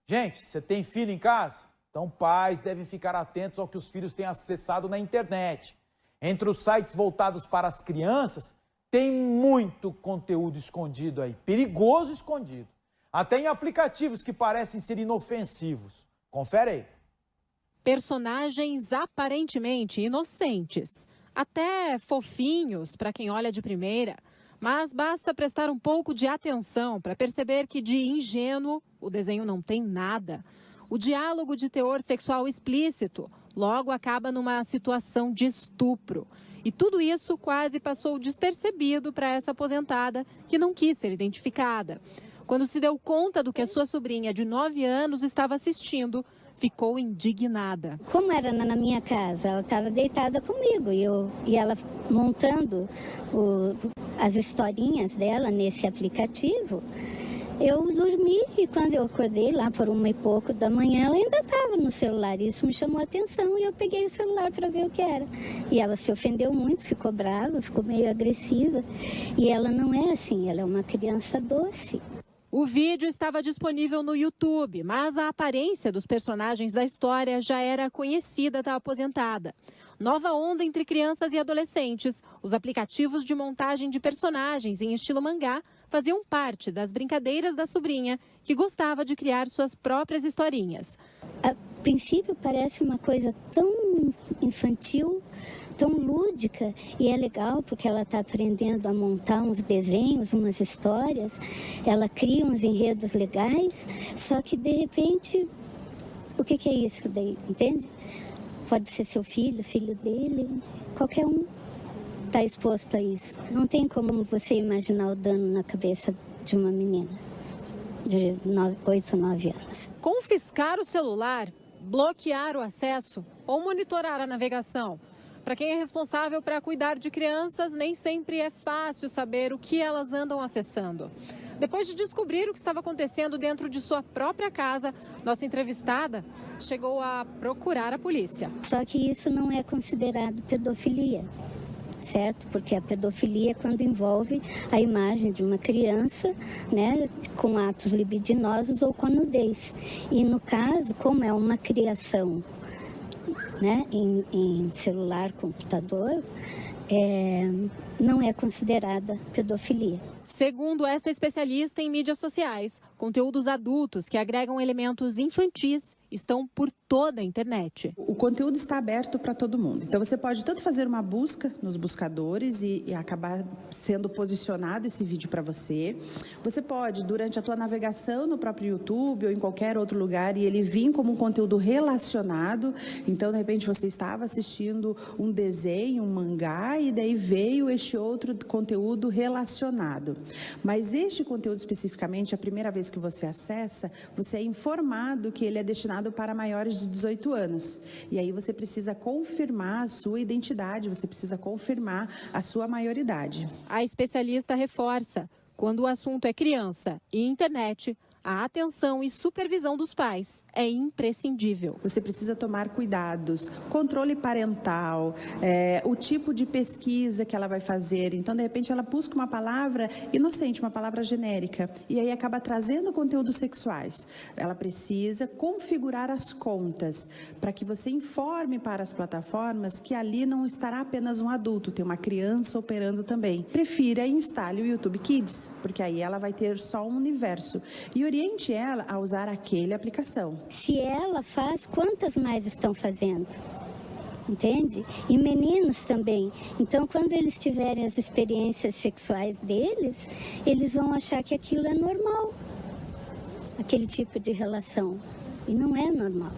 Gente, você tem filho em casa? Então pais devem ficar atentos ao que os filhos têm acessado na internet. Entre os sites voltados para as crianças, tem muito conteúdo escondido aí, perigoso escondido. Até em aplicativos que parecem ser inofensivos. Confere aí. Personagens aparentemente inocentes, até fofinhos para quem olha de primeira, mas basta prestar um pouco de atenção para perceber que de ingênuo o desenho não tem nada. O diálogo de teor sexual explícito logo acaba numa situação de estupro. E tudo isso quase passou despercebido para essa aposentada que não quis ser identificada. Quando se deu conta do que a sua sobrinha de 9 anos estava assistindo, ficou indignada. Como era na minha casa, ela estava deitada comigo e ela montando as historinhas dela nesse aplicativo. Eu dormi e quando eu acordei lá por 1 e pouco da manhã, ela ainda estava no celular. Isso me chamou a atenção e eu peguei o celular para ver o que era. E ela se ofendeu muito, ficou brava, ficou meio agressiva. E ela não é assim, ela é uma criança doce. O vídeo estava disponível no YouTube, mas a aparência dos personagens da história já era conhecida da aposentada. Nova onda entre crianças e adolescentes, os aplicativos de montagem de personagens em estilo mangá faziam parte das brincadeiras da sobrinha, que gostava de criar suas próprias historinhas. A princípio parece uma coisa tão infantil, tão lúdica, e é legal porque ela está aprendendo a montar uns desenhos, umas histórias, ela cria uns enredos legais, só que de repente, o que é isso daí, entende? Pode ser seu filho, filho dele, qualquer um está exposto a isso. Não tem como você imaginar o dano na cabeça de uma menina de 8, 9 anos. Confiscar o celular, bloquear o acesso ou monitorar a navegação. Para quem é responsável para cuidar de crianças, nem sempre é fácil saber o que elas andam acessando. Depois de descobrir o que estava acontecendo dentro de sua própria casa, nossa entrevistada chegou a procurar a polícia. Só que isso não é considerado pedofilia, certo? Porque a pedofilia é quando envolve a imagem de uma criança, né, com atos libidinosos ou com nudez. E no caso, como é uma criação, né, em celular, computador, não é considerada pedofilia. Segundo esta especialista em mídias sociais, conteúdos adultos que agregam elementos infantis estão por toda a internet. O conteúdo está aberto para todo mundo. Então você pode tanto fazer uma busca nos buscadores e acabar sendo posicionado esse vídeo para você. Você pode, durante a tua navegação no próprio YouTube ou em qualquer outro lugar, e ele vir como um conteúdo relacionado. Então, de repente, você estava assistindo um desenho, um mangá, e daí veio este outro conteúdo relacionado. Mas este conteúdo especificamente, a primeira vez que você acessa, você é informado que ele é destinado para maiores de 18 anos. E aí você precisa confirmar a sua identidade, você precisa confirmar a sua maioridade. A especialista reforça, quando o assunto é criança e internet, a atenção e supervisão dos pais é imprescindível. Você precisa tomar cuidados, controle parental, o tipo de pesquisa que ela vai fazer. Então, de repente, ela busca uma palavra inocente, uma palavra genérica, e aí acaba trazendo conteúdos sexuais. Ela precisa configurar as contas para que você informe para as plataformas que ali não estará apenas um adulto, tem uma criança operando também. Prefira e instale o YouTube Kids, porque aí ela vai ter só um universo. E oriente ela a usar aquele aplicação. Se ela faz, quantas mais estão fazendo? Entende? E meninos também. Então, quando eles tiverem as experiências sexuais deles, eles vão achar que aquilo é normal. Aquele tipo de relação. E não é normal.